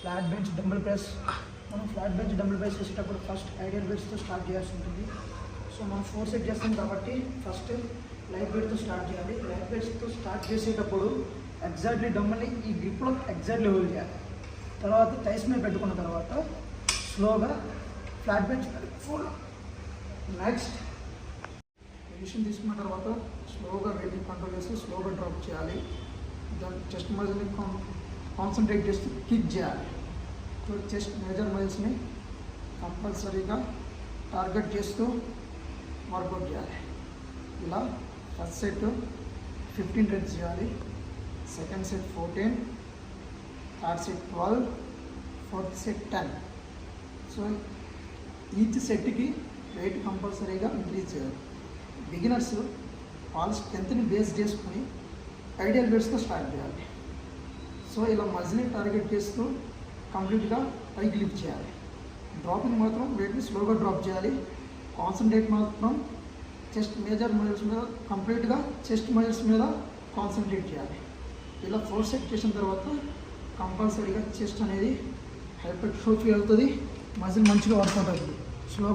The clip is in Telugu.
Flat bench dumbbell press. మనం ఫ్లాట్ బెంచ్ డంబుల్ ప్రెస్ చేసేటప్పుడు ఫస్ట్ ఐడియల్ వెయిట్స్తో స్టార్ట్ చేయాల్సి ఉంటుంది. సో మనం 4 సెట్ చేస్తాం కాబట్టి ఫస్ట్ లైట్ వెయిట్తో స్టార్ట్ చేయాలి. లైట్ వెయిట్స్తో స్టార్ట్ చేసేటప్పుడు ఎగ్జాక్ట్లీ డంబుల్ని ఈ గ్రిప్లో ఎగ్జాక్ట్లీ హోల్డ్ చేయాలి. తర్వాత థైస్ మీద పెట్టుకున్న తర్వాత స్లోగా flat bench full. Next position తీసుకున్న తర్వాత స్లోగా వెయిట్ని కంట్రోల్ చేసి స్లోగా డ్రాప్ చేయాలి. దాని చెస్ట్ మజిల్ని కాన్సన్ట్రేట్ చేస్తూ కిక్ చేయాలి. సో చెస్ట్ మేజర్ మజిల్స్ని కంపల్సరీగా టార్గెట్ చేస్తూ వర్కౌట్ చేయాలి. ఇలా ఫస్ట్ సెట్ 15 reps చేయాలి, second set 14, third set 12, fourth set 10. So each సెట్కి వెయిట్ కంపల్సరీగా ఇంక్రీజ్ చేయాలి. బిగినర్స్ వాళ్ళ స్ట్రెంత్ని బేస్ చేసుకుని ఐడియల్ వెయిట్స్తో స్టార్ట్ చేయాలి. సో ఇలా మజిల్ని టార్గెట్ చేస్తూ కంప్లీట్గా పైకి లిఫ్ట్ చేయాలి. డ్రాపింగ్ మాత్రం వెయిట్ని స్లోగా డ్రాప్ చేయాలి. కాన్సన్ట్రేట్ మాత్రం చెస్ట్ మేజర్ మజిల్స్ మీద కంప్లీట్గా చెస్ట్ మజిల్స్ మీద కాన్సన్ట్రేట్ చేయాలి. ఇలా 4 సెట్ చేసిన తర్వాత కంపల్సరీగా చెస్ట్ అనేది హైపర్ట్రోఫీ అవుతుంది, మజిల్ మంచిగా వర్కౌట్ అవుతుంది. స్లో